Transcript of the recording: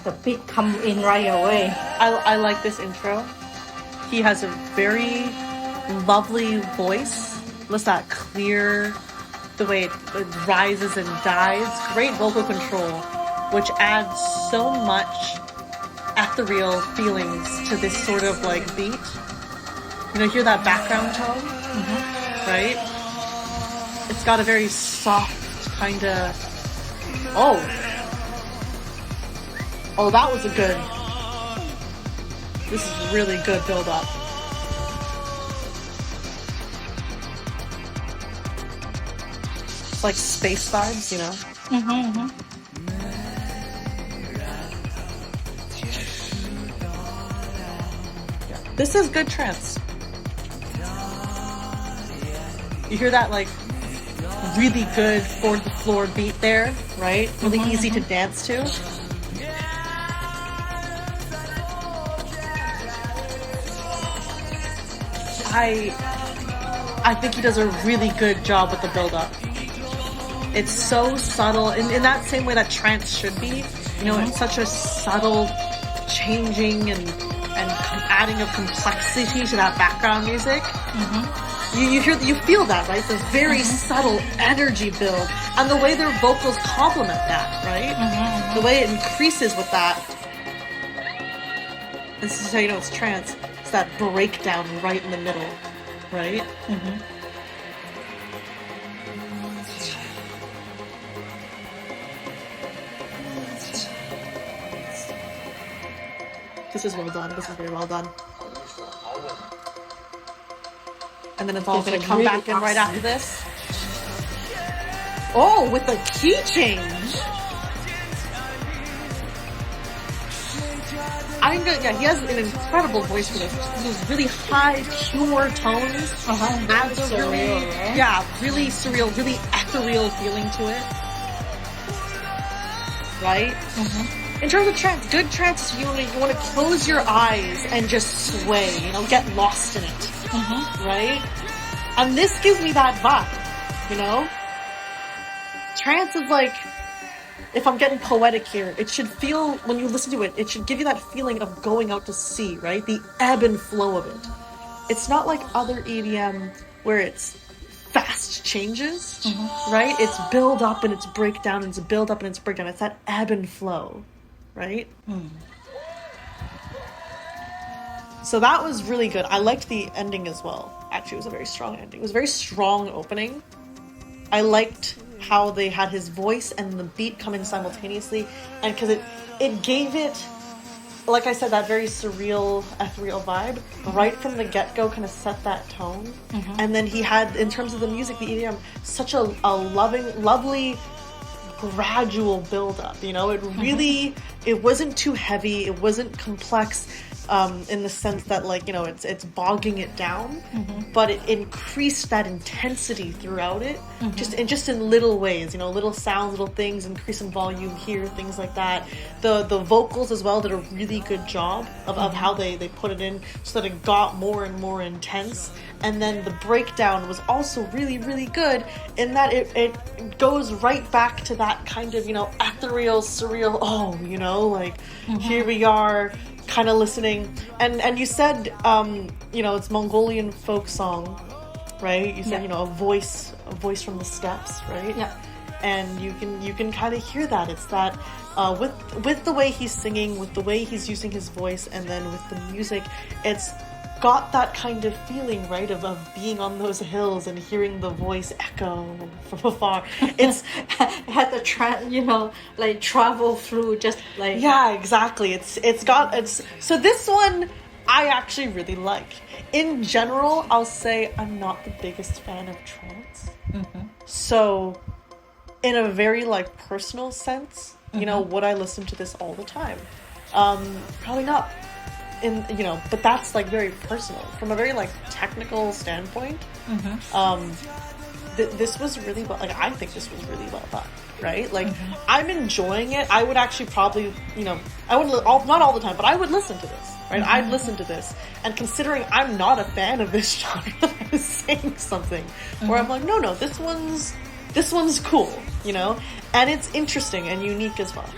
the beat come in right away. I like this intro. He has a very lovely voice. Listen to that clear, the way it rises and dies. Great vocal control, which adds so much ethereal feelings to this sort of like beat. You know, hear that background tone? Mm-hmm. Right? It's got a very soft kind of... Oh, that was a good... This is really good build-up. It's like space vibes, you know? Mm-hmm, mm-hmm. This is good trance. You hear that, like, really good fourth floor beat there, right? Really mm-hmm, easy to dance to. I think he does a really good job with the build-up. It's so subtle, in that same way that trance should be. You know, it's such a subtle changing and adding of complexity to that background music. Mm-hmm. You feel that, right? It's a very subtle energy build, and the way their vocals complement that, right? Mm-hmm. The way it increases with that. This is how you know it's trance. It's that breakdown right in the middle, right? Mm-hmm. This is well done. This is very well done. And then it's all going to come back in right after this. Oh, with the key change. He has an incredible voice for this. Those really high, pure tones. Adds a really, really surreal, really ethereal feeling to it. Right? Mm-hmm. In terms of trance, good trance, you want to close your eyes and just sway, you know, get lost in it. Mm-hmm. Right? And this gives me that vibe, you know? Trance is like, if I'm getting poetic here, it should feel, when you listen to it, it should give you that feeling of going out to sea, right? The ebb and flow of it. It's not like other EDM where it's fast changes, right? It's build up and it's breakdown, and it's build up and it's breakdown. It's that ebb and flow, right? So that was really good. I liked the ending as well. Actually, it was a very strong ending. It was a very strong opening. I liked how they had his voice and the beat coming simultaneously, and because it gave it, like I said, that very surreal, ethereal vibe right from the get-go, kind of set that tone. And then he had, in terms of the music, the EDM, such a lovely gradual build-up, you know? It really, it wasn't too heavy, it wasn't complex, in the sense that, like, you know, it's bogging it down, but it increased that intensity throughout it, just in little ways, you know, little sounds, little things, increase in volume here, things like that. The vocals as well did a really good job of how they put it in, so that it got more and more intense. And then the breakdown was also really, really good in that it goes right back to that kind of, you know, ethereal, surreal, you know, like, here we are, kind of listening, and you said, you know, it's Mongolian folk song, right? You said, you know, a voice from the steppes, right? Yeah. And you can kind of hear that. It's that with the way he's singing, with the way he's using his voice, and then with the music, it's got that kind of feeling, right, of being on those hills and hearing the voice echo from afar. It's had the like travel through, just like, yeah, exactly. So this one I actually really like. In general, I'll say I'm not the biggest fan of trance. So in a very, like, personal sense, you know, would I listen to this all the time? Probably not. But that's, like, very personal. From a very, like, technical standpoint, this was really well, like, I think this was really well done, right? Like, I'm enjoying it. I would actually probably, you know, I wouldn't, not all the time, but I would listen to this, right? I'd listen to this, and considering I'm not a fan of this genre, I was saying something where I'm like, no, this one's cool, you know? And it's interesting and unique as well.